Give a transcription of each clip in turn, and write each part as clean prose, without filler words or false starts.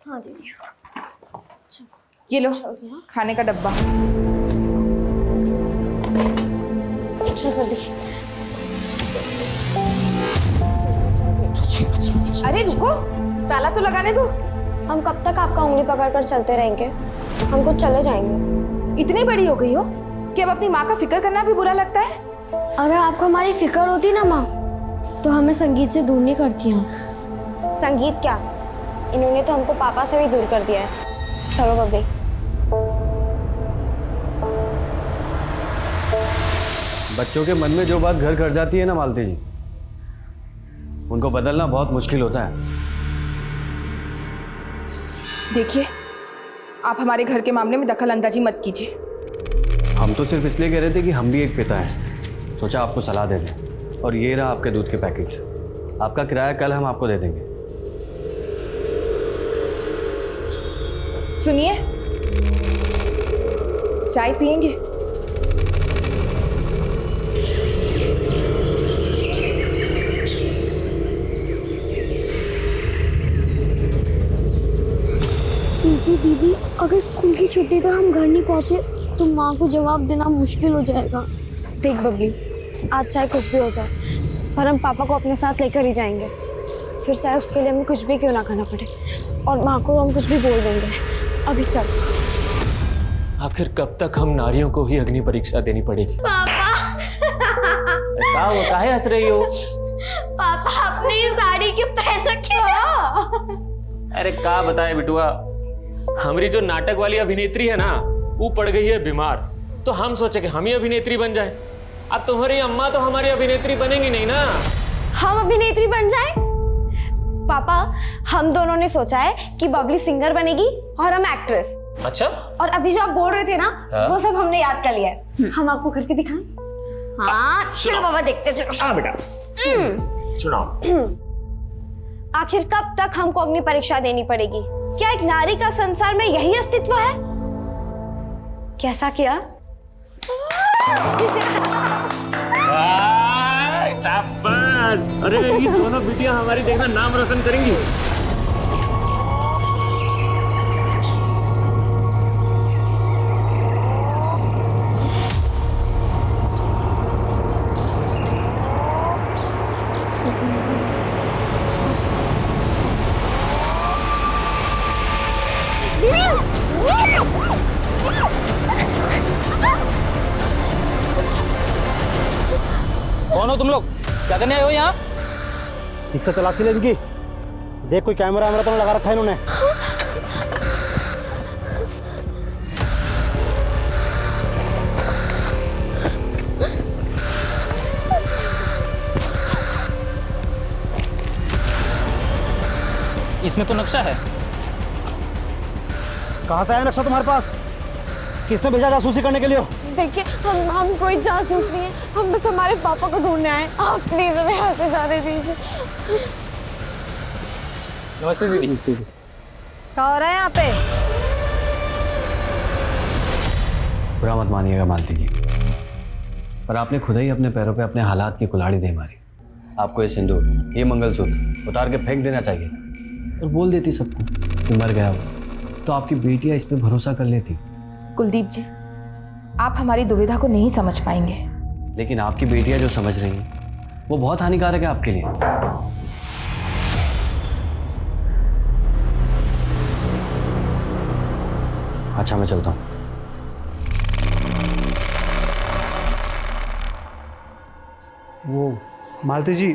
हाँ दीदी। ये लो खाने का डब्बा। अच्छा जल्दी। अरे रुको, ताला तो लगाने दो। हम कब तक आपका उंगली पकड़कर चलते रहेंगे? हम कुछ चले जाएंगे। इतनी बड़ी हो गई हो कि अब अपनी माँ का फिक्र करना भी बुरा लगता है। अगर आपको हमारी फिक्र होती ना माँ, तो हमें संगीत से दूर नहीं करती हैं। संगीत क्या, इन्होंने तो हमको पापा से भी दूर कर दिया है। चलो बब्बी। बच्चों के मन में जो बात घर कर जाती है ना मालती जी, उनको बदलना बहुत मुश्किल होता है। देखिए, आप हमारे घर के मामले में दखल अंदाजी मत कीजिए। हम तो सिर्फ इसलिए कह रहे थे कि हम भी एक पिता हैं, सोचा आपको सलाह दे दें। और ये रहा आपके दूध के पैकेट। आपका किराया कल हम आपको दे देंगे। सुनिए, चाय पियेंगे? दीदी, अगर स्कूल की छुट्टी पर हम घर नहीं पहुंचे तो माँ को जवाब देना मुश्किल हो जाएगा। देख बबली, आज चाहे कुछ भी हो जाए, पर हम पापा को अपने साथ लेकर ही जाएंगे। फिर चाहे उसके लिए हमें कुछ भी क्यों ना करना पड़े, और माँ को हम कुछ भी बोल देंगे। अभी चल। आखिर कब तक हम नारियों को ही अग्नि परीक्षा देनी पड़ेगी? पापा क्या हुआ, काहे हंस रही हो? पापा अपनी ये साड़ी क्यों पहन रखी है? अरे का बताए बिटुआ, हमारी जो नाटक वाली अभिनेत्री है ना, वो पड़ गई है बीमार। तो हम सोचे कि हम ही अभिनेत्री बन जाए। अब तुम्हारी अम्मा तो हमारी अभिनेत्री बनेंगी नहीं ना। हम अभिनेत्री बन जाए? पापा, हम दोनों ने सोचा है कि बबली सिंगर बनेगी और हम एक्ट्रेस। अच्छा, और अभी जो आप बोल रहे थे ना, हाँ? वो सब हमने याद कर लिया है। हम आपको करके दिखाएं? हाँ चलो पापा, देखते चलो। हाँ बेटा, सुनाओ। आखिर कब तक हमको अग्नि परीक्षा देनी पड़ेगी? क्या एक नारी का संसार में यही अस्तित्व है? कैसा किया? शाबाश! अरे ये दोनों बिटियां हमारी देखना नाम रोशन करेंगी। कौन हो तुम लोग? क्या करने आए हो यहाँ? ठीक से तलाशी ले इनकी। देख कोई कैमरा वैमरा तो नहीं लगा रखा है इन्होंने। इसमें तो नक्शा है। कहाँ से आया नक्शा तुम्हारे पास? किसने भेजा जासूसी करने के लिए? देखिए, हम कोई जासूस नहीं है, हम बस हमारे पापा को ढूंढने आए। आप प्लीज हमें यहाँ से जाने दीजिए। नमस्ते दीदी। क्या हो रहा है यहाँ पे? बुरा मत मानिएगा मालती जी, पर आपने खुद ही अपने पैरों पे अपने हालात की कुल्हाड़ी दे मारी। आपको ये सिंदूर, ये मंगलसूत्र उतार के फेंक देना चाहिए और बोल देती सबको कि मर गया हो, तो आपकी बेटियां इस पे भरोसा कर लेती। कुलदीप जी, आप हमारी दुविधा को नहीं समझ पाएंगे। लेकिन आपकी बेटियां जो समझ रही हैं वो बहुत हानिकारक है आपके लिए। अच्छा मैं चलता हूं। वो मालती जी,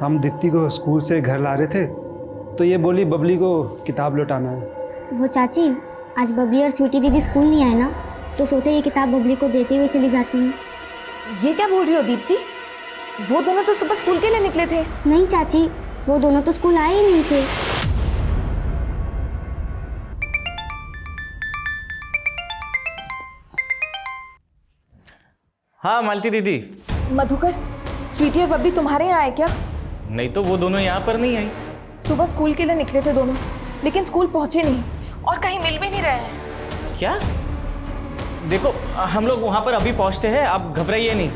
हम दीप्ति को स्कूल से घर ला रहे थे, तो ये बोली बबली को किताब लौटाना है। वो चाची, आज बबली और स्वीटी दीदी स्कूल नहीं आए ना, तो सोचा ये किताब बबली को देते हुए चली जाती हैं। ये क्या बोल रही हो दीप्ति? वो दोनों तो सुबह स्कूल के लिए निकले थे। नहीं चाची, वो दोनों तो स्कूल आए ही नहीं थे। हाँ मालती दीदी। मधुकर, स्वीटी और बब्बी तुम्हारे यहाँ आए क्या? नहीं तो वो दोनों यहाँ पर नहीं आई। सुबह स्कूल के लिए निकले थे दोनों, लेकिन स्कूल पहुंचे नहीं और कहीं मिल भी नहीं रहे हैं। क्या? देखो, हम लोग वहाँ पर अभी पहुँचते हैं, आप घबराइए नहीं।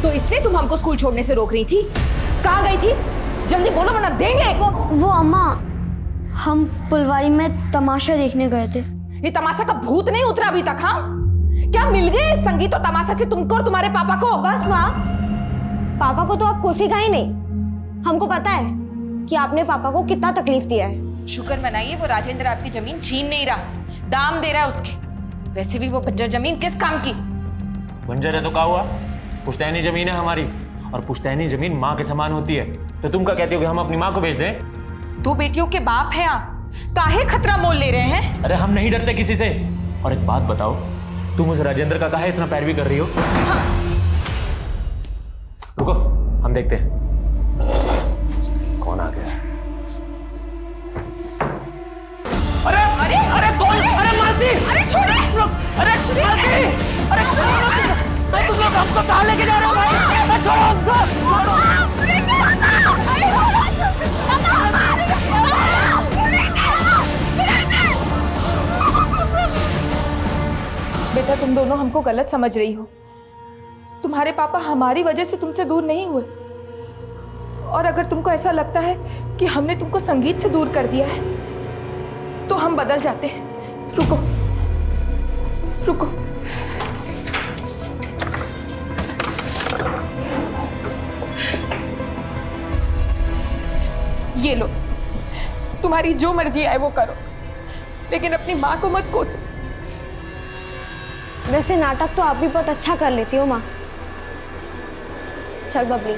तो इसलिए तुम हमको स्कूल छोड़ने से रोक रही थी? कहाँ गई थी? जल्दी बोलो वरना देंगे एक को। वो अम्मा, हम फुलवारी में तमाशा देखने गए थे। ये तमाशा का भूत नहीं उतरा अभी तक? हाँ, क्या मिल गए इस संगीत और तमाशा से तुमको और तुम्हारे पापा को? बस माँ, पापा को तो आप कोसेगा ही नहीं। हमको पता है कि आपने पापा को कितना तकलीफ दिया है। शुक्र मनाइए वो राजेंद्र आपकी जमीन छीन नहीं रहा, दाम दे रहा है उसके। वैसे भी वो बंजर जमीन किस काम की? बंजर है तो क्या हुआ? पुश्तैनी जमीन है हमारी, और पुश्तैनी जमीन माँ के समान होती है। तो तुम क्या कहती हो कि हम अपनी माँ को बेच दें? 2 बेटियों के बाप हैं आप, काहे खतरा मोल ले रहे हैं? अरे हम नहीं डरते किसी से। और एक बात बताओ, तुम उस राजेंद्र का काहे इतना पैरवी कर रही हो? हाँ। रुको, हम देखते हैं कौन आ गया। अरे अरे अरे कौन? अरे मालती! अरे छोड़े! अरे मालती! अरे तुम लोग हमको कहाँ लेके जा रहे हो भाई? छोड़ो हमको! छोड़ो! बेटा तुम दोनों हमको गलत समझ रही हो। तुम्हारे पापा हमारी वजह से तुमसे दूर नहीं हुए। और अगर तुमको ऐसा लगता है कि हमने तुमको संगीत से दूर कर दिया है तो हम बदल जाते हैं। रुको रुको, ये लो, तुम्हारी जो मर्जी आए वो करो, लेकिन अपनी माँ को मत कोसो। वैसे नाटक तो आप भी बहुत अच्छा कर लेती हो माँ। चल बबली।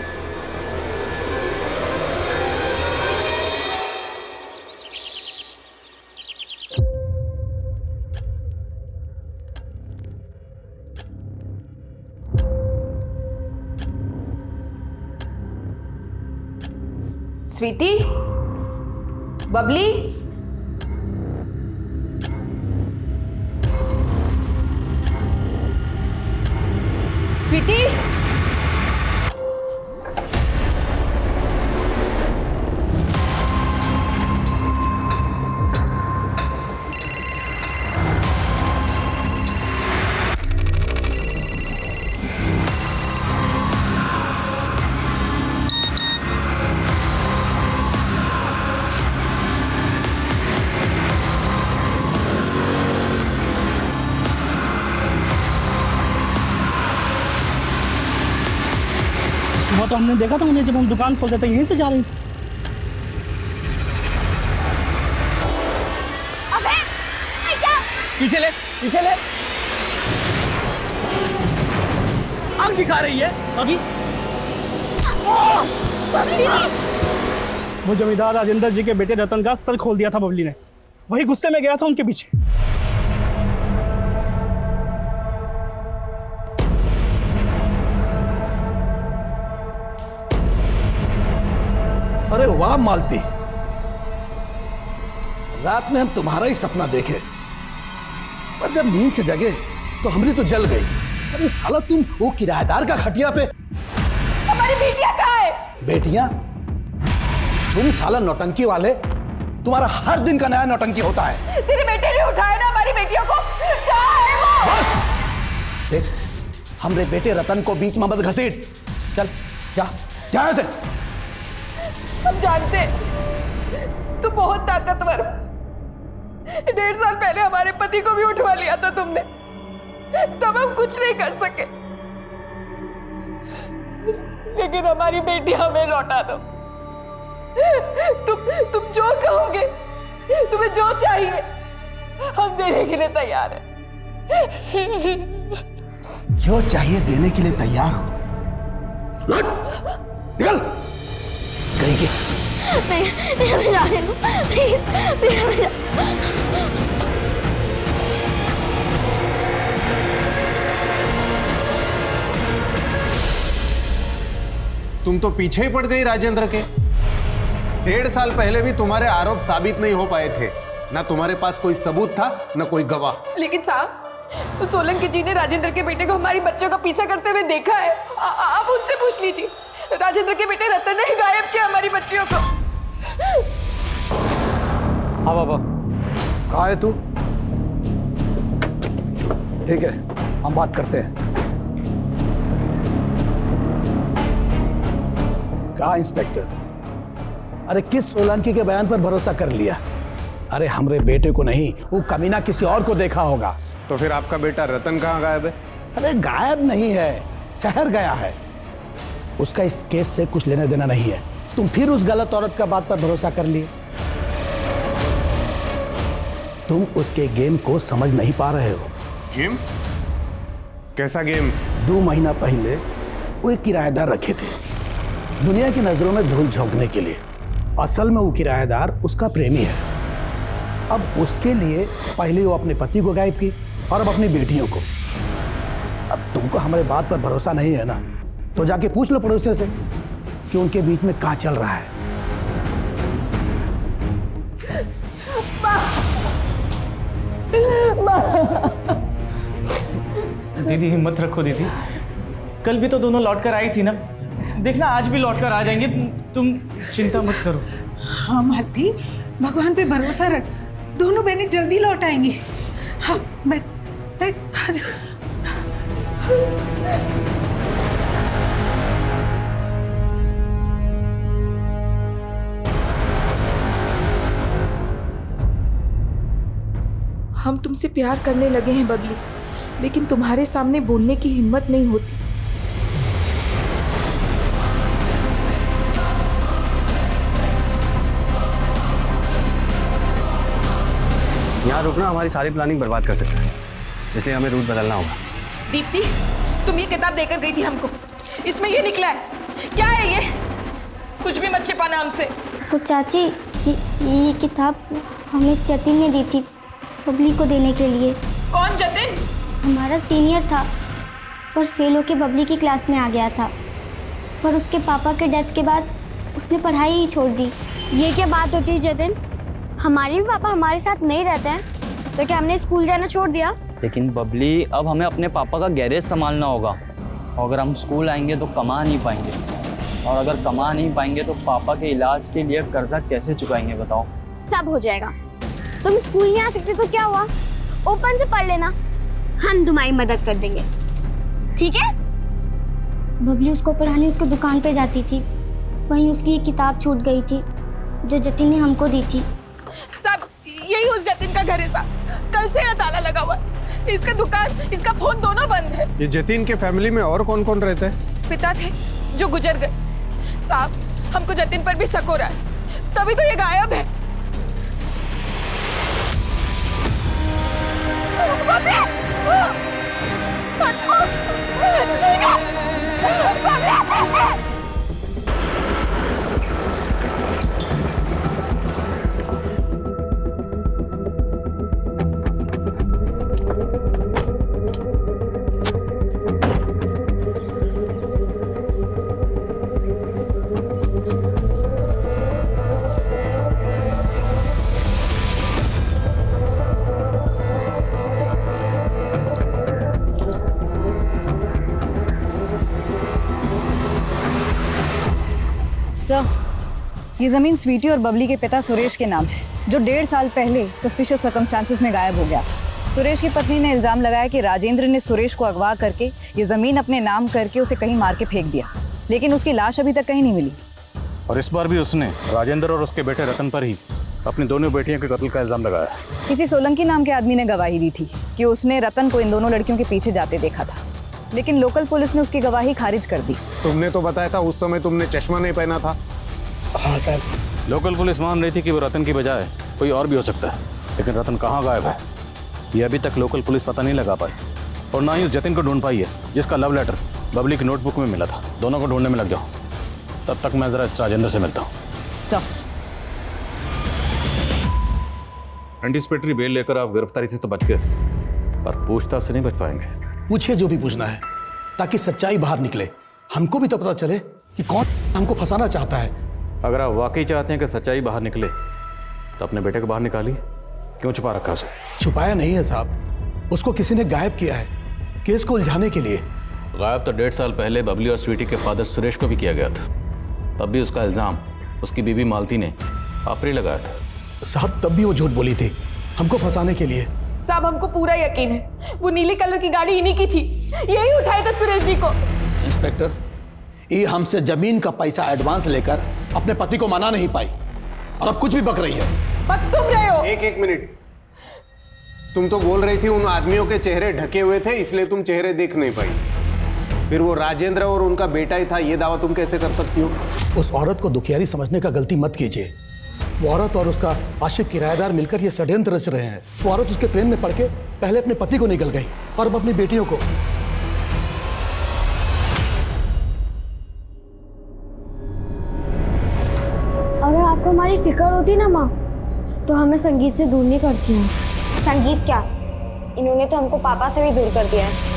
स्वीटी, बबली, स्वीटी, सुबह तो हमने देखा था उन्हें जब हम दुकान खोलते थे, यहीं से जा रही थी। अबे, क्या? पीछे ले, पीछे ले। आग दिखा रही है अभी। वो जमींदार राजेंद्र जी के बेटे रतन का सर खोल दिया था बबली ने। वही गुस्से में गया था उनके पीछे। अरे वाह मालती, रात में हम तुम्हारा ही सपना देखे, पर जब नींद से जगे तो हमरी तो जल गई। अरे साला तुम वो किराएदार का खटिया पे। हमारी बेटियां कहाँ है? बेटियां? तुम साला नौटंकी वाले, तुम्हारा हर दिन का नया नौटंकी होता है। तेरे बेटे ने उठाया ना हमारी बेटियों को, कहाँ है वो? बस देख, हमरे बेटे रतन को बीच में मत घसीट। चल जा, जा ऐसे। हम जानते तू बहुत ताकतवर हो। 1.5 साल पहले हमारे पति को भी उठवा लिया था तुमने, तब हम कुछ नहीं कर सके, लेकिन हमारी बेटी हमें लौटा दो। तुम जो कहोगे, तुम्हें जो चाहिए हम देने के लिए तैयार हैं। जो चाहिए देने के लिए तैयार हो। निकल कहीं की। नहीं, मैं जा रही हूँ, प्लीज। तुम तो पीछे ही पड़ गई राजेंद्र के। 1.5 साल पहले भी तुम्हारे आरोप साबित नहीं हो पाए थे। ना तुम्हारे पास कोई सबूत था, ना कोई गवाह। लेकिन साहब, तो सोलंकी जी ने राजेंद्र के बेटे को हमारी बच्चों का पीछा करते हुए देखा है। आप उनसे पूछ लीजिए। राजेंद्र के बेटे रतन ने ही गायब किया हमारी बच्चियों को। हाँ बाबा, कहाँ है तू? ठीक है, हम बात करते हैं। का इंस्पेक्टर, अरे किस सोलंकी के बयान पर भरोसा कर लिया? अरे हमरे बेटे को नहीं, वो कमीना किसी और को देखा होगा। तो फिर आपका बेटा रतन कहाँ गायब है? अरे गायब नहीं है, शहर गया है। उसका इस केस से कुछ लेना देना नहीं है। तुम फिर उस गलत औरत का बात पर भरोसा कर लिए। तुम उसके गेम को समझ नहीं पा रहे हो। गेम? कैसा गेम? 2 महीना पहले वो एक किराएदार रखे थे, दुनिया की नजरों में धूल झोंकने के लिए। असल में वो किराएदार उसका प्रेमी है। अब उसके लिए पहले वो अपने पति को गायब की और अब अपनी बेटियों को। अब तुमको हमारे बात पर भरोसा नहीं है ना, तो जाके पूछ लो पड़ोसियों से कि उनके बीच में क्या चल रहा है। दीदी हिम्मत रखो दीदी, कल भी तो दोनों लौट कर आई थी ना, देखना आज भी लौट कर आ जाएंगे। तुम चिंता मत करो। हाँ मालती, भगवान पे भरोसा रख, दोनों बहनें जल्दी लौट आएंगी। हाँ बैठ बैठ, आ जा। हम तुमसे प्यार करने लगे हैं बबली, लेकिन तुम्हारे सामने बोलने की हिम्मत नहीं होती। यहाँ रुकना हमारी सारी प्लानिंग बर्बाद कर सकता है, इसलिए हमें रूट बदलना होगा। दीप्ति, तुम ये किताब देकर गई थी हमको, इसमें ये निकला है। क्या है ये? कुछ भी मत छिपाना हमसे। तो चाची ये किताब हमें जतिन ने दी थी बबली को देने के लिए। कौन जतिन? हमारा सीनियर था, पर फेल होके बबली की क्लास में आ गया था। पर उसके पापा के डेथ के बाद उसने पढ़ाई ही छोड़ दी। ये क्या बात होती है जतिन? हमारे भी पापा हमारे साथ नहीं रहते हैं, तो क्या हमने स्कूल जाना छोड़ दिया? लेकिन बबली, अब हमें अपने पापा का गैरेज संभालना होगा, और अगर हम स्कूल आएंगे तो कमा नहीं पाएंगे, और अगर कमा नहीं पाएंगे तो पापा के इलाज के लिए कर्जा कैसे चुकाएंगे बताओ? सब हो जाएगा। तुम स्कूल नहीं आ सकते तो क्या हुआ, ओपन से पढ़ लेना, हम तुम्हारी मदद कर देंगे, ठीक है? बबली उसको पढ़ाने उसको दुकान पे जाती थी, वहीं उसकी एक किताब छूट गई थी जो जतिन ने हमको दी थी। सब यही उस जतिन का घर है साहब, कल से यहाँ ताला लगा हुआ है। इसका दुकान, इसका फोन दोनों बंद है। ये जतिन के फैमिली में और कौन कौन रहता है? पिता थे जो गुजर गए साहब, हमको जतिन पर भी शक हो रहा है, तभी तो ये गायब है। सर, ये ज़मीन स्वीटी और बबली के पिता सुरेश के नाम है, जो 1.5 साल पहले सस्पिशियस सर्कमस्टांसेस में गायब हो गया था। सुरेश की पत्नी ने इल्ज़ाम लगाया कि राजेंद्र ने सुरेश को अगवा करके ये ज़मीन अपने नाम करके उसे कहीं मार के फेंक दिया, लेकिन उसकी लाश अभी तक कहीं नहीं मिली। और इस बार भी उसने राजेंद्र और उसके बेटे रतन पर ही अपनी दोनों बेटियों के कत्ल का इल्ज़ाम लगाया। किसी सोलंकी नाम के आदमी ने गवाही दी थी कि उसने रतन को इन दोनों लड़कियों के पीछे जाते देखा था, लेकिन लोकल पुलिस ने उसकी गवाही खारिज कर दी। तुमने तो बताया था उस समय तुमने चश्मा नहीं पहना था। हाँ सर। लोकल पुलिस मान रही थी कि वो रतन की बजाय कोई और भी हो सकता है, लेकिन रतन कहाँ गायब है ये अभी तक लोकल पुलिस पता नहीं लगा पाई, और ना ही उस जतिन को ढूंढ पाई है जिसका लव लेटर बबली की नोटबुक में मिला था। दोनों को ढूंढने में लग जाओ, तब तक मैं जरा इस राजेंद्र से मिलता हूँ। एंटीसिपेटरी बेल लेकर आप गिरफ्तारी से तो बच गए, पर पूछताछ से नहीं बच पाएंगे। पूछिए जो भी पूछना है, ताकि सच्चाई बाहर निकले। हमको भी तो पता चले कि कौन हमको फंसाना चाहता है। अगर आप वाकई चाहते हैं कि सच्चाई बाहर निकले तो अपने बेटे को बाहर निकालिए। क्यों छुपा रखा उसे? छुपाया नहीं है साहब, उसको किसी ने गायब किया है केस को उलझाने के लिए। गायब तो 1.5 साल पहले बबली और स्वीटी के फादर सुरेश को भी किया गया था, तब भी उसका इल्जाम उसकी बीवी मालती ने आप पर लगाया था। साहब तब भी वो झूठ बोली थी हमको फंसाने के लिए। साहब हमको पूरा यकीन है वो नीली कलर की गाड़ी इन्हीं की थी, यही उठाए थे सुरेश जी को। इंस्पेक्टर, ये हमसे जमीन का पैसा एडवांस लेकर अपने पति को मना नहीं पाई और अब कुछ भी बक रही है। बक तुम रहे हो। एक मिनट, तुम तो बोल रही थी उन आदमियों के चेहरे ढके हुए थे इसलिए तुम चेहरे देख नहीं पाई। फिर वो राजेंद्र और उनका बेटा ही था, ये दावा तुम कैसे कर सकती हो? उस औरत को दुखियारी समझने का गलती मत कीजिए। वो औरत और उसका आशिक किराएदार मिलकर ये षड्यंत्र रच रहे हैं। वो औरत उसके प्रेम में पड़ के पहले अपने पति को निकल गई और अब अपनी बेटियों को। अगर आपको हमारी फिक्र होती ना माँ, तो हमें संगीत से दूर नहीं करती हैं। संगीत क्या, इन्होंने तो हमको पापा से भी दूर कर दिया है।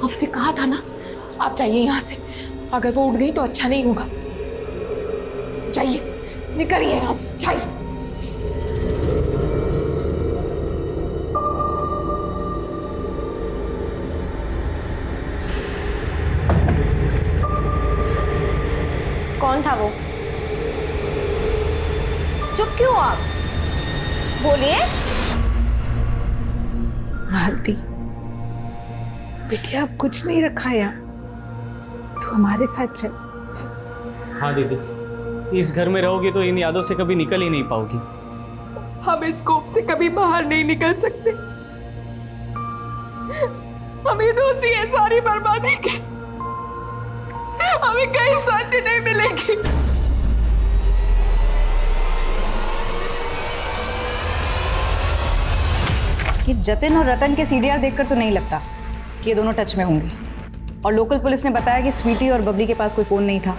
आपसे कहा था ना, आप जाइए यहाँ से। अगर वो उठ गई तो अच्छा नहीं होगा। जाइए, निकलिए यहाँ से, जाइए। कौन था वो? चुप क्यों आप? बोलिए। मालती, बिटिया अब कुछ नहीं रखा यहाँ, तो हमारे साथ चल। हाँ दीदी, इस घर में रहोगी तो इन यादों से कभी निकल ही नहीं पाओगी। हम इस कोप से कभी बाहर नहीं निकल सकते। हमें दोषी है सारी बर्बादी के। हमें कहीं शांति नहीं मिलेगी। कि जतिन और रतन के सीडीआर देखकर तो नहीं लगता कि ये दोनों टच में होंगे। और लोकल पुलिस ने बताया कि स्वीटी और बबली के पास कोई फ़ोन नहीं था।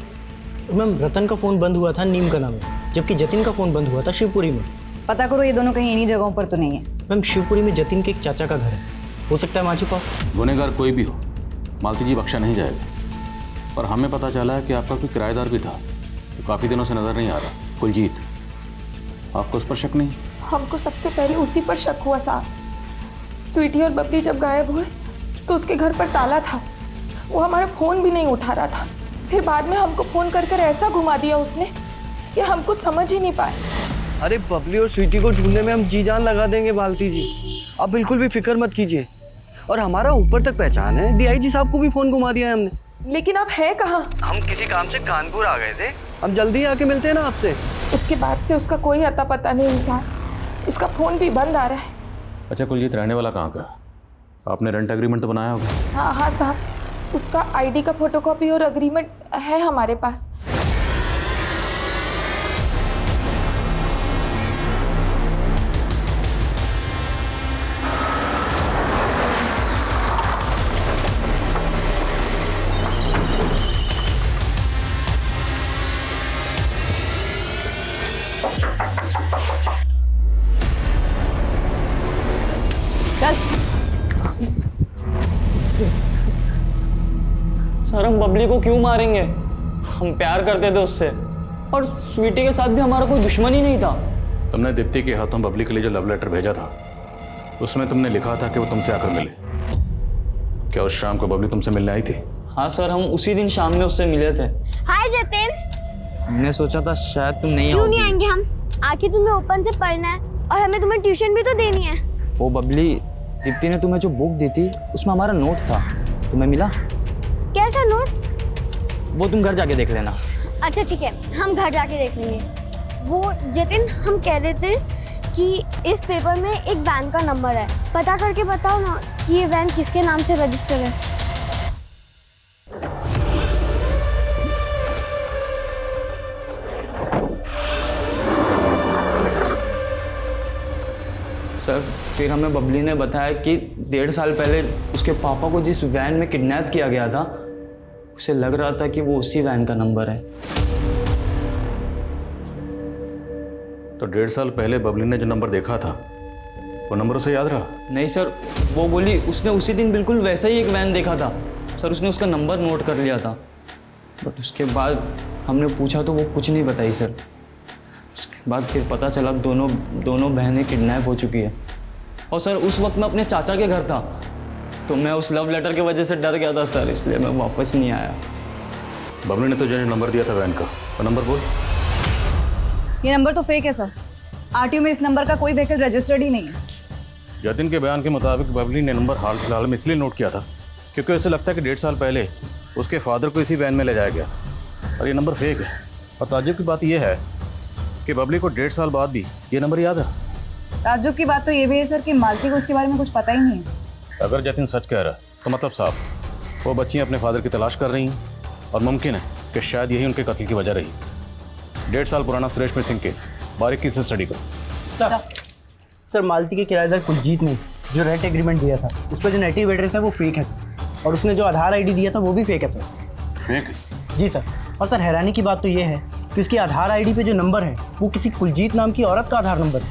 मैम, रतन का फ़ोन बंद हुआ था नीम कला में, जबकि जतिन का फ़ोन बंद हुआ था शिवपुरी में। पता करो ये दोनों कहीं इन्हीं जगहों पर तो नहीं है। मैम, शिवपुरी में जतिन के एक चाचा का घर है, हो सकता है माची पाप। गुनहगार कोई भी हो, मालती जी बख्शा नहीं जाएगा। पर हमें पता चला है कि आपका कोई किराएदार भी था तो काफ़ी दिनों से नज़र नहीं आ रहा, कुलजीत। आपको उस पर शक नहीं? हमको सबसे पहले उसी पर शक हुआ साहब। स्वीटी और बबली जब गायब हुए तो उसके घर पर ताला था। वो हमारा फ़ोन भी नहीं उठा रहा था। फिर बाद में हमको फ़ोन कर कर ऐसा घुमा दिया उसने कि हम कुछ समझ ही नहीं पाए। अरे बबली और स्वीटी को ढूंढने में हम जी जान लगा देंगे मालती जी, आप बिल्कुल भी फिक्र मत कीजिए। और हमारा ऊपर तक पहचान है, डीआईजी साहब को भी फ़ोन घुमा दिया है हमने। लेकिन आप है कहाँ? हम किसी काम से कानपुर आ गए थे, हम जल्दी आके मिलते हैं ना आपसे। उसके बाद से उसका कोई अता पता नहीं साहब। उसका फ़ोन भी बंद आ रहा है। अच्छा, कुलजीत रहने वाला कहाँ का? आपने रेंट एग्रीमेंट तो बनाया होगा? हाँ हाँ साहब, उसका आईडी का फोटोकॉपी और एग्रीमेंट है हमारे पास। सर, हम बबली को क्यों मारेंगे? हम प्यार करते थे उससे, और स्वीटी के साथ भी हमारा कोई दुश्मन ही नहीं था। तुमने दीप्ति के हाथों बबली के लिए जो लव लेटर भेजा था उसमें तुमने लिखा था कि वो तुमसे आकर मिले। क्या उस शाम को बबली तुमसे मिलने आई थी? हाँ सर, हम उसी दिन शाम में उससे मिले थे। हाय जतिन। हमने सोचा था शायद तुम नहीं क्यों आओगी। नहीं आएंगे हम? आखिर तुम्हें ओपन से पढ़ना है और हमें तुम्हें ट्यूशन भी तो देनी है। वो बबली, दीप्ति ने तुम्हें जो बुक दी थी उसमें हमारा नोट था, तुम्हें मिला? कैसा नोट? वो तुम घर जाके देख लेना। अच्छा ठीक है, हम घर जाके देख लेंगे। वो जतिन, हम कह रहे थे कि इस पेपर में एक वैन का नंबर है, पता करके बताओ ना कि ये वैन किसके नाम से रजिस्टर है। सर, फिर हमें बबली ने बताया कि 1.5 साल पहले उसके पापा को जिस वैन में किडनैप किया गया था, उसे लग रहा था कि वो उसी वैन का नंबर है। तो 1.5 साल पहले बबली ने जो नंबर देखा था वो नंबर उसे याद रहा? नहीं सर, वो बोली उसने उसी दिन बिल्कुल वैसा ही एक वैन देखा था। सर, उसने उसका नंबर नोट कर लिया था, बट उसके बाद हमने पूछा तो वो कुछ नहीं बताई सर। उसके बाद फिर पता चला दोनों बहनें किडनैप हो चुकी है। और सर, उस वक्त मैं अपने चाचा के घर था, तो मैं उस लव लेटर की वजह से डर गया था सर, इसलिए मैं वापस नहीं आया। बबलू ने तुझे नंबर दिया था वैन का, वो नंबर बोल। ये नंबर तो फेक है सर। आरटीओ में इस नंबर का कोई व्हीकल रजिस्टर्ड ही नहीं है। जतिन के बयान के मुताबिक बबली ने नंबर हाल फिलहाल में इसलिए नोट किया था क्योंकि उसे लगता है कि 1.5 साल पहले उसके फादर को इसी वैन में ले जाया गया और ये नंबर फेक है। और ताज्जुब की बात यह है कि बबली को 1.5 साल बाद भी ये नंबर याद है। ताज्जुब की बात तो ये भी है सर कि मालती को इसके बारे में कुछ पता ही नहीं है। अगर जतिन सच कह रहा है तो मतलब साफ वो बच्चियाँ अपने फादर की तलाश कर रही हैं और मुमकिन है कि शायद यही उनके कत्ल की वजह रही। 1.5 साल पुराना सुरेश मिसिंग केस बारीकी से स्टडी करो। सर मालती के किराएदार कुलजीत ने जो रेंट एग्रीमेंट दिया था उस पर जो नेटिव एड्रेस है वो फेक है सर, और उसने जो आधार आईडी दिया था वो भी फेक है सर। फेक? जी सर। और सर हैरानी की बात तो ये है कि उसकी आधार आईडी पे जो नंबर है वो किसी कुलजीत नाम की औरत का आधार नंबर है।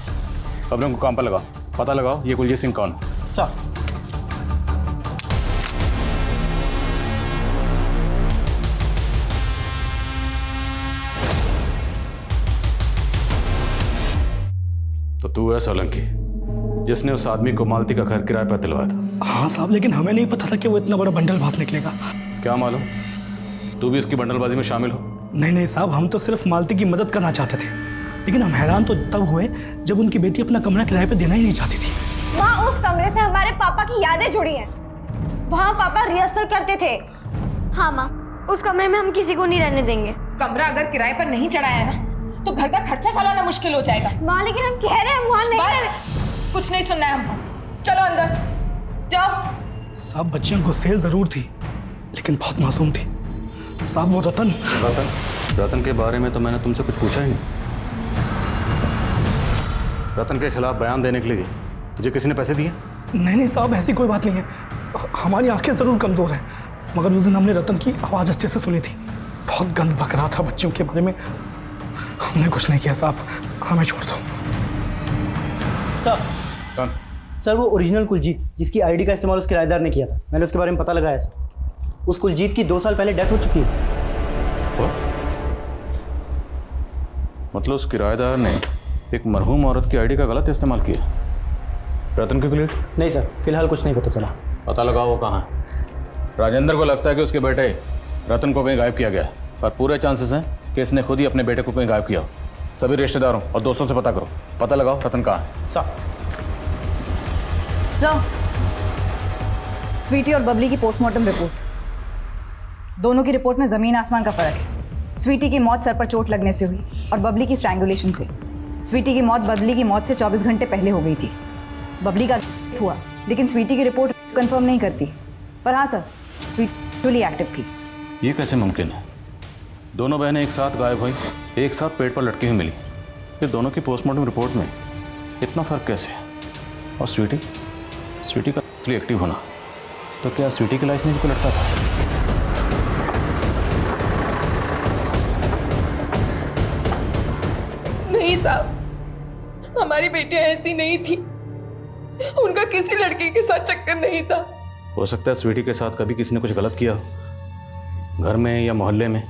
अब उनको काम पर लगाओ, पता लगाओ ये कुलजीत सिंह कौन है। सर तो तू है सोलंकी जिसने उस आदमी को मालती का घर किराए पर दिलवाया था? हाँ साहब, लेकिन हमें नहीं पता था कि वो इतना बड़ा बंडलबाज निकलेगा। क्या मालूम तू भी उसकी बंडलबाजी में शामिल हो? नहीं साहब, हम तो सिर्फ मालती की मदद करना चाहते थे, लेकिन हम हैरान तो तब हुए जब उनकी बेटी अपना कमरा किराए पे देना ही नहीं चाहती थी। वहाँ उस कमरे से हमारे पापा की यादें जुड़ी हैं। वहाँ पापा रिहर्सल करते थे। हाँ माँ, उस कमरे में हम किसी को नहीं रहने देंगे। कमरा अगर किराए पर नहीं चढ़ाया ना तो घर का खर्चा चलाना मुश्किल हो जाएगा। माँ लेकिन हम कह रहे हैं वहाँ नहीं बस कुछ नहीं सुनना है हमको, चलो अंदर जाओ। सब बच्चियां गुस्सेल जरूर थी लेकिन बहुत मासूम थी। साहब वो रतन के बारे में तो मैंने तुमसे कुछ पूछा ही नहीं। रतन के खिलाफ बयान देने के लिए तुझे किसी ने पैसे दिए? नहीं साहब, ऐसी कोई बात नहीं है। हमारी आंखें जरूर कमजोर हैं, मगर उस दिन हमने रतन की आवाज़ अच्छे से सुनी थी। बहुत गंद बक रहा था बच्चों के बारे में। हमने कुछ नहीं किया साहब, हमें छोड़ दो। सर वो ओरिजिनल कुलजीत जिसकी आईडी का इस्तेमाल उस किराएदार ने किया था, मैंने उसके बारे में पता लगाया सर। उस कुलजीत की 2 साल पहले डेथ हो चुकी है। मतलब उस किराएदार ने एक मरहूम औरत की आईडी का गलत इस्तेमाल किया? रतन की क्लियर? नहीं सर, फिलहाल कुछ नहीं पता चला। पता लगाओ वो कहाँ है। राजेंद्र को लगता है कि उसके बेटे रतन को कहीं गायब किया गया है, पर पूरे चांसेस हैं कि इसने खुद ही अपने बेटे को कहीं गायब किया हो। सभी रिश्तेदारों और दोस्तों से पता करो, पता लगाओ रतन कहाँ है। सर स्वीटी और बबली की पोस्टमार्टम रिपोर्ट, दोनों की रिपोर्ट में जमीन आसमान का फर्क है। स्वीटी की मौत सर पर चोट लगने से हुई और बबली की स्ट्रैंगुलेशन से। स्वीटी की मौत बबली की मौत से 24 घंटे पहले हो गई थी। बबली का हुआ लेकिन स्वीटी की रिपोर्ट कंफर्म नहीं करती। पर हाँ सर, स्वीटी एक्टिव थी। ये कैसे मुमकिन है? दोनों बहनें एक साथ गायब हुई, एक साथ पेट पर लटकी हुई मिली, फिर दोनों की पोस्टमार्टम रिपोर्ट में इतना फर्क कैसे? और स्वीटी का एक्टिव होना, तो क्या स्वीटी की लाइफ में भी लटका था? नहीं साहब, हमारी बेटियां ऐसी नहीं थी। उनका किसी लड़के के साथ चक्कर नहीं था। हो सकता है स्वीटी के साथ कभी किसी ने कुछ गलत किया हो, घर में या मोहल्ले में,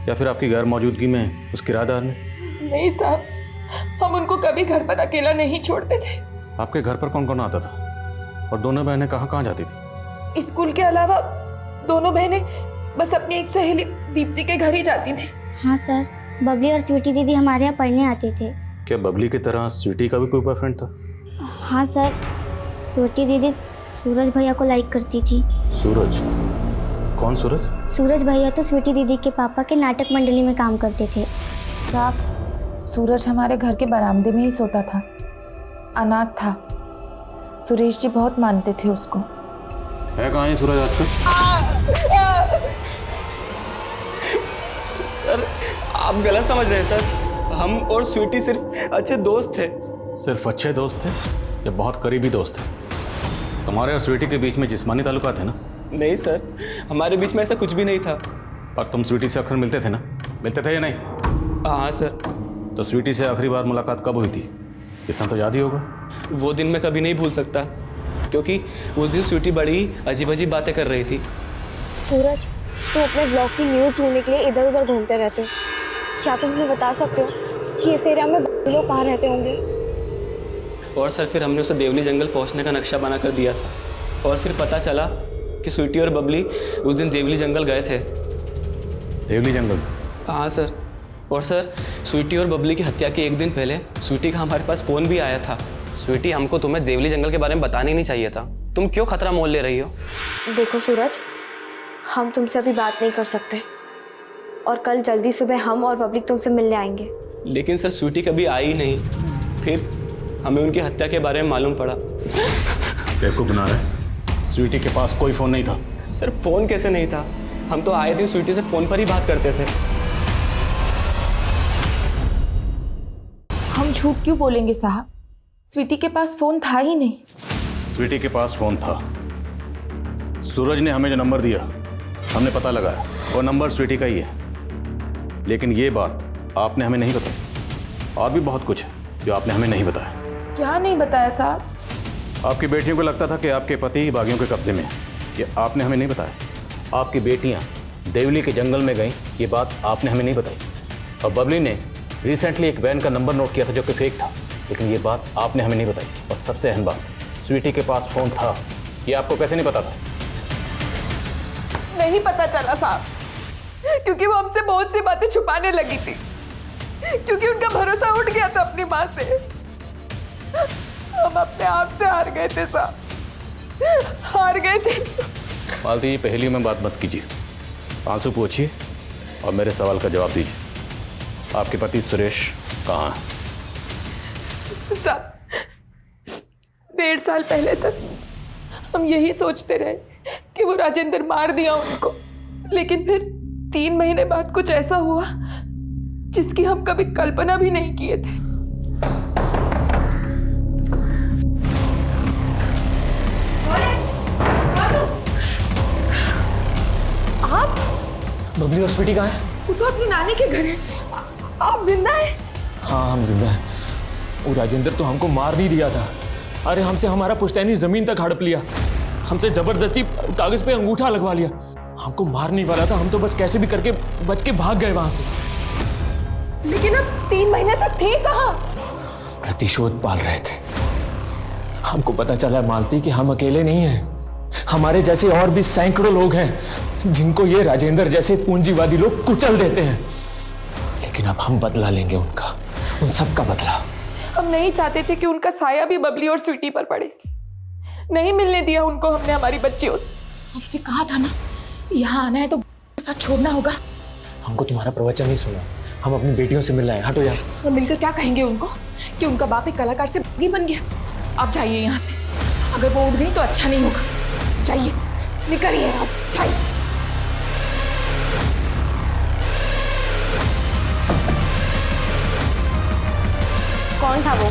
या फिर आपकी गैर मौजूदगी में उस किराएदार ने। नहीं साहब, हम उनको कभी घर पर अकेला नहीं छोड़ते थे। आपके घर पर कौन कौन आता था और दोनों बहनें कहाँ कहाँ जाती थी? स्कूल के अलावा दोनों बहनें बस अपनी एक सहेली दीप्ति के घर ही जाती थी। हाँ सर, बबली और स्वीटी दीदी हमारे यहाँ पढ़ने आते थे। क्या बबली की तरह स्वीटी का भी कोई बॉयफ्रेंड था? हाँ सर, स्वीटी दीदी सूरज भैया को लाइक करती थी। सूरज? कौन सूरज? सूरज भैया तो स्वीटी दीदी के पापा के नाटक मंडली में काम करते थे। साहब, सूरज हमारे घर के बरामदे में ही सोता था, अनाथ था। सुरेश जी बहुत मानते थे उसको। है कहाँ है सूरज आजकल? सर आप गलत समझ रहे हैं सर, हम और स्वीटी सिर्फ अच्छे दोस्त थे। सिर्फ अच्छे दोस्त थे या बहुत करीबी दोस्त थे? तुम्हारे और स्वीटी के बीच में जिस्मानी ताल्लुकात है ना? नहीं सर, हमारे बीच में ऐसा कुछ भी नहीं था। और तुम स्वीटी से अक्सर मिलते थे ना? मिलते थे या नहीं? हाँ सर। तो स्वीटी से आखिरी बार मुलाकात कब हुई थी? इतना तो याद ही होगा। वो दिन मैं कभी नहीं भूल सकता, क्योंकि उस दिन स्वीटी बड़ी अजीब अजीब बातें कर रही थी। सूरज, तुम अपने ब्लॉग की न्यूज़ ढूंढने के लिए इधर उधर घूमते रहते हो। क्या तुम हमें बता सकते हो कि इस एरिया में लोग कहाँ रहते होंगे? और सर फिर हमने उसे देवली जंगल पहुंचने का नक्शा बना कर दिया था, और फिर पता चला कि स्वीटी और बबली उस दिन देवली जंगल गए थे। देवली जंगल? हाँ सर। और सर, स्वीटी और बबली की हत्या के एक दिन पहले स्वीटी का हमारे पास फ़ोन भी आया था। स्वीटी, हमको तुम्हें देवली जंगल के बारे में बताना ही नहीं चाहिए था। तुम क्यों खतरा मोल ले रही हो? देखो सूरज, हम तुमसे अभी बात नहीं कर सकते और कल जल्दी सुबह हम और पब्लिक तुमसे मिलने आएंगे। लेकिन सर, स्वीटी कभी आई ही नहीं, फिर हमें उनकी हत्या के बारे में मालूम पड़ा। बेवकूफ बना रहा है। स्वीटी के पास कोई फ़ोन नहीं था। सर, फ़ोन कैसे नहीं था? हम तो आए दिन स्वीटी से फ़ोन पर ही बात करते थे। हम झूठ क्यों बोलेंगे साहब? स्वीटी के पास फ़ोन था ही नहीं। स्वीटी के पास फ़ोन था। सूरज ने हमें जो नंबर दिया, हमने पता लगाया, वो नंबर स्वीटी का ही है। लेकिन ये बात आपने हमें नहीं बताई। और भी बहुत कुछ है जो आपने हमें नहीं बताया। क्या नहीं बताया साहब? आपकी बेटियों को लगता था कि आपके पति बागियों के कब्जे में है। ये आपने हमें नहीं बताया। आपकी बेटियां देवली के जंगल में गईं, ये बात आपने हमें नहीं बताई। और बबली ने रिसेंटली एक वैन का नंबर नोट किया था जो कि फेक था, लेकिन ये बात आपने हमें नहीं बताई। और सबसे अहम बात, स्वीटी के पास फ़ोन था, ये आपको कैसे नहीं पता था? नहीं पता चला साहब, क्योंकि वो हमसे बहुत सी बातें छुपाने लगी थी, क्योंकि उनका भरोसा उठ गया था अपनी माँ से। हम अपने आप से हार गए थे साहब, हार गए थे। मालती जी, पहेलियों में बात मत कीजिए, आंसू पोंछिए और मेरे सवाल का जवाब दीजिए। आपके पति सुरेश कहाँ है? साहब, 1.5 साल पहले तक हम यही सोचते रहे कि वो राजेंद्र मार दिया उनको, लेकिन फिर 3 महीने बाद कुछ ऐसा हुआ जिसकी हम कभी कल्पना भी नहीं किए थे। आप? बबली और स्वीटी कहाँ है? वो तो अपनी नानी के घर है। आप जिंदा हैं? हाँ, हम जिंदा हैं। वो राजेंद्र तो हमको मार नहीं दिया था। अरे हमसे हमारा पुश्तैनी जमीन तक हड़प लिया, हमसे जबरदस्ती कागज पे अंगूठा लगवा लिया। हमको मार नहीं वाला था, हम तो बस कैसे भी करके बच के भाग गए वहां से। लेकिन अब 3 महीने तक थे कहाँ? प्रतिशोध पाल रहे थे। हमको पता चला मालती कि हम अकेले नहीं हैं, हमारे जैसे और भी सैकड़ों लोग हैं जिनको ये राजेंद्र जैसे पूंजीवादी लोग कुचल देते हैं। लेकिन अब हम बदला लेंगे उनका, उन सब का बदला। हम नहीं चाहते थे कि उनका साया भी बबली और स्वीटी पर पड़े। नहीं मिलने दिया उनको हमने हमारी बच्चियों से। आपसे कहा था ना, यहाँ आना है तो साथ छोड़ना होगा। हमको तुम्हारा प्रवचन नहीं सुना, हम अपनी बेटियों से मिल रहे हैं। हटो यार। और मिलकर क्या कहेंगे उनको कि उनका बाप एक कलाकार से बागी बन गया? आप जाइए यहाँ से, अगर वो उठ गई तो अच्छा नहीं होगा। जाइए, निकलिए यहाँ से, जाइए। कौन था वो?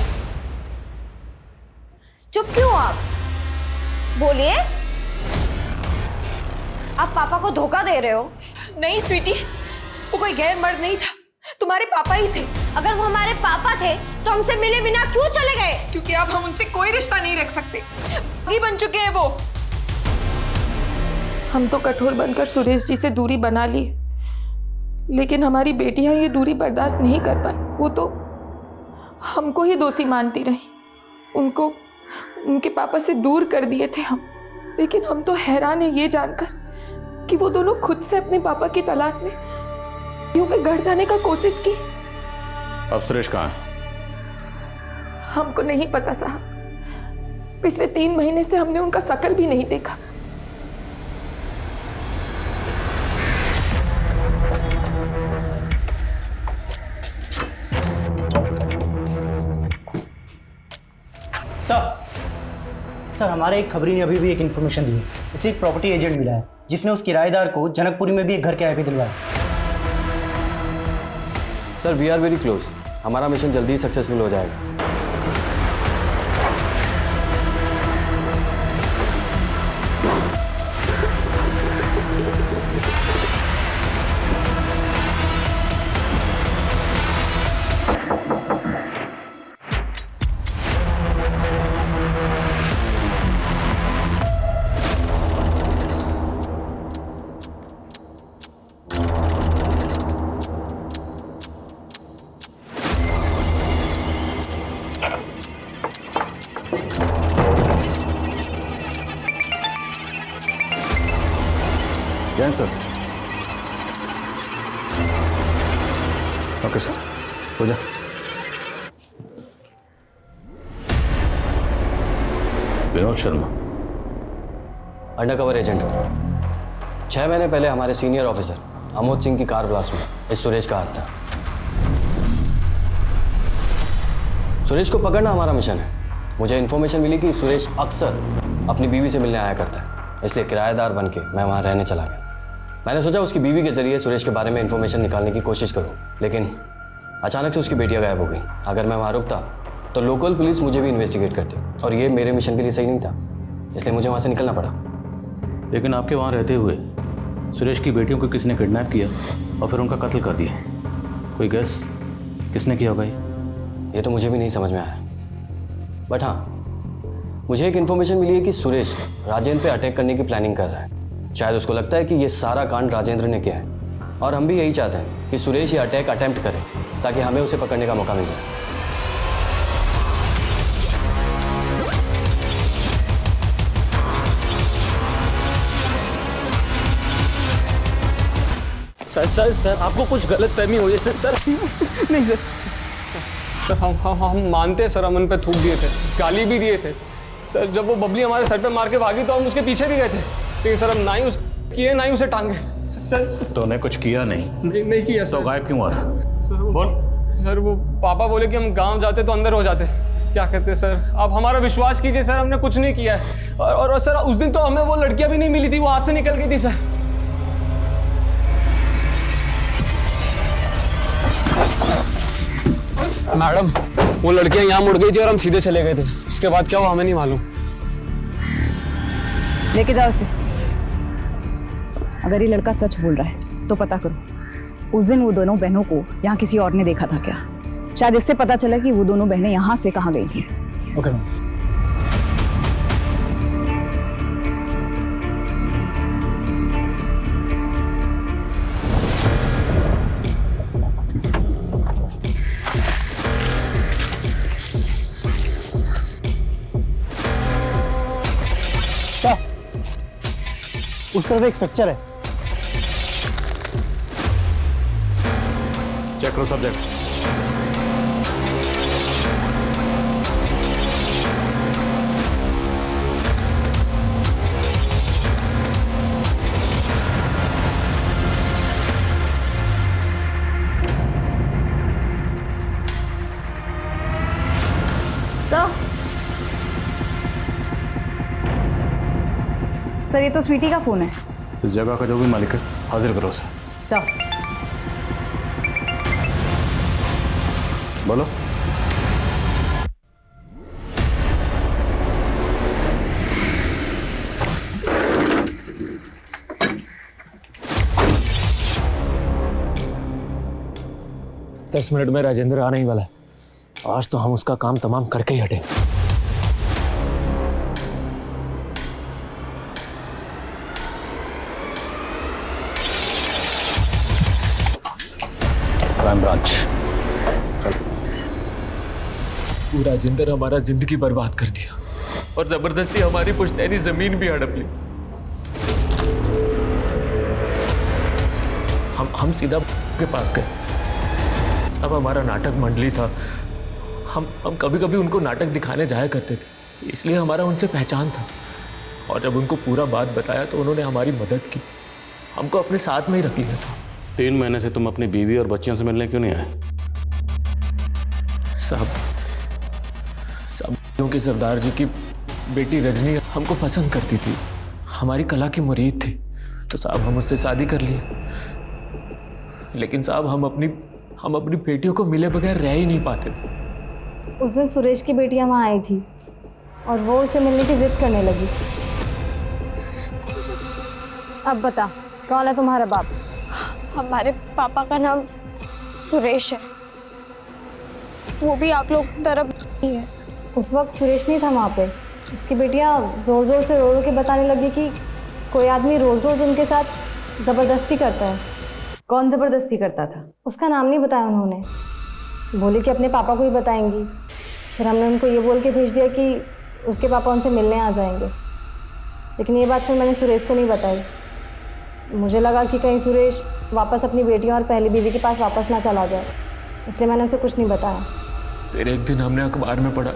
चुप क्यों आप? बोलिए। आप पापा को धोखा दे रहे हो। नहीं स्वीटी, वो कोई गैर मर्द नहीं था, तुम्हारे पापा ही थे। अगर वो हमारे पापा थे तो हमसे मिले बिना क्यों चले गए? क्योंकि अब हम उनसे कोई रिश्ता नहीं रख सकते, बागी बन चुके हैं वो। हम तो कठोर बनकर सुरेश जी से दूरी बना ली, लेकिन हमारी बेटियां ये दूरी बर्दाश्त नहीं कर पाई। वो तो हमको ही दोषी मानती रही, उनको उनके पापा से दूर कर दिए थे हम। लेकिन हम तो हैरान है ये जानकर कि वो दोनों खुद से अपने पापा की तलाश में के घर जाने का कोशिश की। अब सुरेश कहाँ है? हमको नहीं पता साहब, पिछले 3 महीने से हमने उनका शकल भी नहीं देखा। सर, हमारे एक खबरी ने अभी भी एक इन्फॉर्मेशन दी है। उसे एक प्रॉपर्टी एजेंट मिला है जिसने उस किराएदार को जनकपुरी में भी एक घर किराए पे दिलवाया। Sir, we are very close. हमारा मिशन जल्दी ही सक्सेसफुल हो जाएगा। जैन सर, ओके सर, हो जा। विनोद शर्मा, अंडरकवर एजेंट हूँ। 6 महीने पहले हमारे सीनियर ऑफिसर अमोद सिंह की कार ब्लास्ट में इस सुरेश का हाथ था। सुरेश को पकड़ना हमारा मिशन है। मुझे इन्फॉर्मेशन मिली कि सुरेश अक्सर अपनी बीवी से मिलने आया करता है, इसलिए किराएदार बन के मैं वहाँ रहने चला गया। मैंने सोचा उसकी बीवी के जरिए सुरेश के बारे में इन्फॉर्मेशन निकालने की कोशिश करूँ, लेकिन अचानक से उसकी बेटियाँ गायब हो गई। अगर मैं वहाँ रुकता तो लोकल पुलिस मुझे भी इन्वेस्टिगेट करती और ये मेरे मिशन के लिए सही नहीं था, इसलिए मुझे वहाँ से निकलना पड़ा। लेकिन आपके वहाँ रहते हुए सुरेश की बेटियों को किसने किडनैप किया और फिर उनका कत्ल कर दिया? कोई गेस किसने किया होगा? ये तो मुझे भी नहीं समझ में आया, बट हाँ, मुझे एक इन्फॉर्मेशन मिली है कि सुरेश राजेंद्र पे अटैक करने की प्लानिंग कर रहा है। शायद उसको लगता है कि ये सारा कांड राजेंद्र ने किया है, और हम भी यही चाहते हैं कि सुरेश ये अटैक अटेम्प्ट करे ताकि हमें उसे पकड़ने का मौका मिल जाए। सर सर सर आपको कुछ गलत फहमी हुई है सर। सर नहीं सर, हम मानते हैं सर, हम उन पे थूक दिए थे, गाली भी दिए थे सर। जब वो बबली हमारे सर पे मार के भागी तो हम उसके पीछे भी गए थे, लेकिन सर हम ना ही किए ना ही उसे टांगे। सर तूने कुछ किया नहीं? नहीं किया सर। तो गायब क्यों हुआ था? बोल सर, वो पापा बोले कि हम गांव जाते तो अंदर हो जाते। क्या कहते सर, आप हमारा विश्वास कीजिए सर, हमने कुछ नहीं किया है। और सर उस दिन तो हमें वो लड़कियां भी नहीं मिली थी, वो हाथ से निकल गई थी सर। मैडम वो लड़कियां यहाँ मुड़ गई थी और हम सीधे चले गए थे। उसके बाद क्या हुआ हमें नहीं मालूम। लेके जाओ इसे। अगर ये लड़का सच बोल रहा है तो पता करो उस दिन वो दोनों बहनों को यहाँ किसी और ने देखा था क्या। शायद इससे पता चला कि वो दोनों बहनें यहाँ से कहाँ गई थी। ओके उस तरफ एक स्ट्रक्चर है। चेक करो सब्जेक्ट। सर ये तो स्वीटी का फोन है। इस जगह का जो भी मालिक है हाजिर करो उसे। सर बोलो। दस मिनट में राजेंद्र आने ही वाला है। आज तो हम उसका काम तमाम करके ही हटेंगे। Crime branch. वो राजेंद्र हमारा जिंदगी बर्बाद कर दिया और जबरदस्ती हमारी पुश्तैनी जमीन भी हड़प ली। हम सीधा के पास गए। सब हमारा नाटक मंडली था। हम कभी कभी उनको नाटक दिखाने जाया करते थे, इसलिए हमारा उनसे पहचान था। और जब उनको पूरा बात बताया तो उन्होंने हमारी मदद की, हमको अपने साथ में ही रख लिया साहब। 3 महीने से तुम अपनी बीवी और बच्चियों से मिलने क्यों नहीं आए? साहब क्योंकि सरदार जी की बेटी रजनी हमको पसंद करती थी, हमारी कला की मुरीद थी, तो साहब हम उससे शादी कर लिए। लेकिन साहब हम अपनी बेटियों को मिले बगैर रह ही नहीं पाते थे। उस दिन सुरेश की बेटियां वहाँ आई थी और वो उसे मिलने की जिद करने लगी। अब बता कौन है तुम्हारा बाप? हमारे पापा का नाम सुरेश है, वो भी आप लोग तरफ नहीं है। उस वक्त सुरेश नहीं था वहाँ पे। उसकी बेटियाँ जोर जोर से रो रो के बताने लगी कि कोई आदमी रोज रोज उनके साथ ज़बरदस्ती करता है। कौन ज़बरदस्ती करता था? उसका नाम नहीं बताया उन्होंने, बोले कि अपने पापा को ही बताएंगी। फिर हमने उनको ये बोल के भेज दिया कि उसके पापा उनसे मिलने आ जाएंगे, लेकिन ये बात फिर मैंने सुरेश को नहीं बताई। मुझे लगा कि कहीं सुरेश वापस अपनी बेटियों और पहली बीवी के पास वापस ना चला जाए। इसलिए मैंने उसे कुछ नहीं बताया। फिर एक दिन हमने अखबार में पढ़ा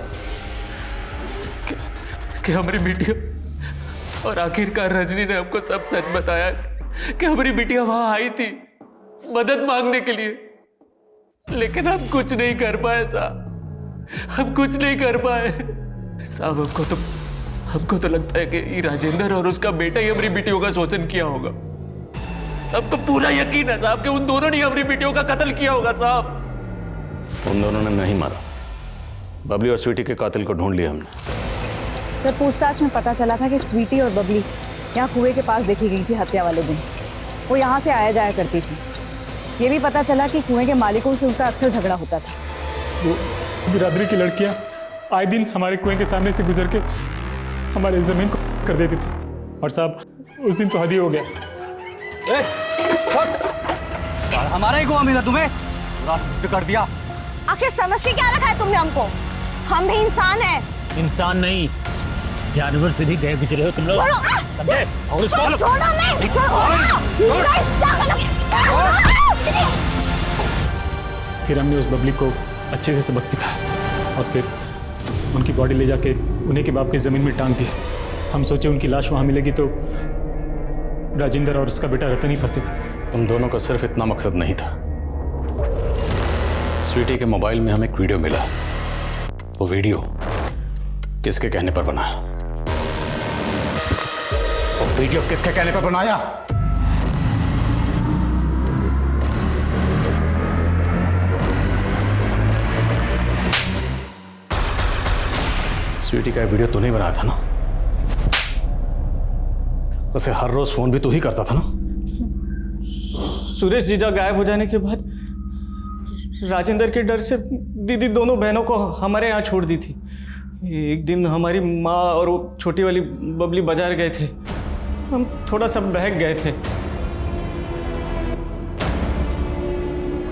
कि हमारी बिटिया, और आखिरकार रजनी ने हमको सब सच बताया कि हमारी बिटिया वहां आई थी मदद मांगने के लिए, लेकिन हम कुछ नहीं कर पाए साहब, हम कुछ नहीं कर पाए साहब। हमको तो लगता है कि राजेंद्र और उसका बेटा ही हमारी बेटियों का शोषण किया होगा। हमको पूरा यकीन है साहब कि उन दोनों ने हमारी बेटियों का कत्ल किया होगा साहब। उन दोनों ने नहीं मारा, बबली और स्वीटी के कातिल को ढूंढ लिया हमने। सर, पूछताछ में पता चला था कि स्वीटी और बबली यहाँ कुएं के पास देखी गई थी हत्या वाले दिन। वो यहाँ से आया जाया करती थी। ये भी पता चला कि कुएं के मालिकों से उनका अक्सर झगड़ा होता था। वो बिरादरी की लड़कियाँ आए दिन हमारे कुएं के सामने से गुजर के हमारे ज़मीन को कर देती थी, और साहब उस दिन तो हद ही हो गया। हमारा ही कुआं मिला तुम्हें, रद्द कर दिया। आखिर समझ के क्या रखा है तुमने हमको? हम भी इंसान हैं। इंसान नहीं, जानवर से भी गए गुजरे हो तुम लोग। समझे? और इसको छोड़ो मैं, फिर हमने उस बबली को अच्छे से सबक सिखाया और फिर उनकी बॉडी ले जाके उन्हीं के बाप की ज़मीन में टांग दिया। हम सोचे उनकी लाश वहाँ मिलेगी तो राजेंद्र और उसका बेटा रतन ही फंसेगा। तुम दोनों का सिर्फ इतना मकसद नहीं था। स्वीटी के मोबाइल में हमें एक वीडियो मिला। वो वीडियो किसके कहने पर बना? वो वीडियो किसके कहने पर बनाया? स्वीटी का वीडियो तूने बनाया था ना? वैसे हर रोज फोन भी तू ही करता था ना? सुरेश जीजा गायब हो जाने के बाद राजेंद्र के डर से दीदी दोनों बहनों को हमारे यहाँ छोड़ दी थी। एक दिन हमारी माँ और वो छोटी वाली बबली बाजार गए थे। हम थोड़ा सा बहक गए थे।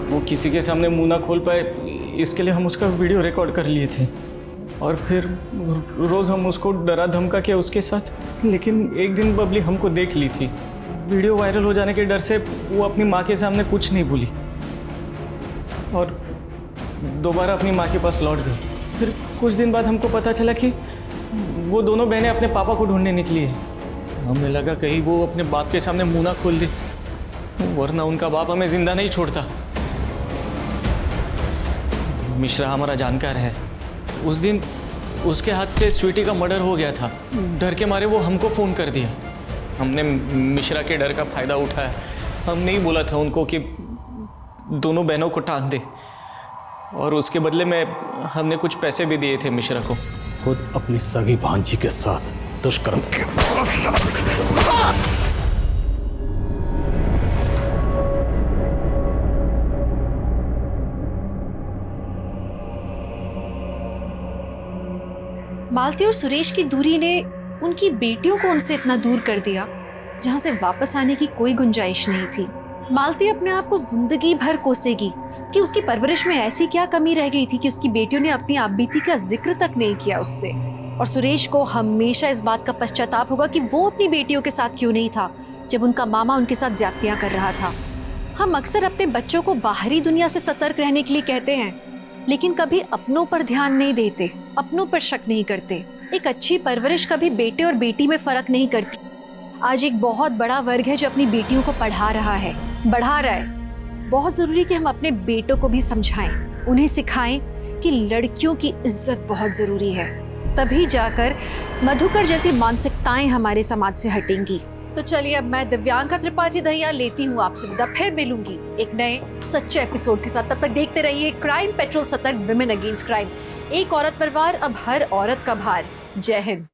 वो किसी के सामने मुंह ना खोल पाए, इसके लिए हम उसका वीडियो रिकॉर्ड कर लिए थे और फिर रोज़ हम उसको डरा धमका किया उसके साथ। लेकिन एक दिन बबली हमको देख ली थी। वीडियो वायरल हो जाने के डर से वो अपनी माँ के सामने कुछ नहीं बोली और दोबारा अपनी माँ के पास लौट गई। फिर कुछ दिन बाद हमको पता चला कि वो दोनों बहनें अपने पापा को ढूंढने निकली है। हमें लगा कहीं वो अपने बाप के सामने मुंह ना खोल दे, वरना उनका बाप हमें जिंदा नहीं छोड़ता। मिश्रा हमारा जानकार है। उस दिन उसके हाथ से स्वीटी का मर्डर हो गया था। डर के मारे वो हमको फ़ोन कर दिया। हमने मिश्रा के डर का फ़ायदा उठाया। हमने ही बोला था उनको कि दोनों बहनों को टांग दे और उसके बदले में हमने कुछ पैसे भी दिए थे मिश्रा को। खुद अपनी सगी भांजी के साथ दुष्कर्म किया। मालती और सुरेश की दूरी ने उनकी बेटियों को उनसे इतना दूर कर दिया जहां से वापस आने की कोई गुंजाइश नहीं थी। मालती अपने आप को जिंदगी भर कोसेगी कि उसकी परवरिश में ऐसी क्या कमी रह गई थी कि उसकी बेटियों ने अपनी आपबीती का जिक्र तक नहीं किया उससे। और सुरेश को हमेशा इस बात का पश्चाताप होगा कि वो अपनी बेटियों के साथ क्यों नहीं था जब उनका मामा उनके साथ ज्यादतियां कर रहा था। हम अक्सर अपने बच्चों को बाहरी दुनिया से सतर्क रहने के लिए कहते हैं, लेकिन कभी अपनों पर ध्यान नहीं देते, अपनों पर शक नहीं करते। एक अच्छी परवरिश कभी बेटे और बेटी में फर्क नहीं करती। आज एक बहुत बड़ा वर्ग है जो अपनी बेटियों को पढ़ा रहा है, बढ़ा रहा है। बहुत जरूरी कि हम अपने बेटों को भी समझाएं, उन्हें सिखाएं कि लड़कियों की इज्जत बहुत जरूरी है। तभी जाकर मधुकर जैसी मानसिकताएं हमारे समाज से हटेंगी। तो चलिए अब मैं दिव्यांका त्रिपाठी दहिया लेती हूँ आपसे विदा। फिर मिलूंगी एक नए सच्चे एपिसोड के साथ। तब तक देखते रहिए क्राइम पेट्रोल, सतर्क, विमेन अगेंस्ट क्राइम। एक औरत परिवार, अब हर औरत का भार। जय हिंद।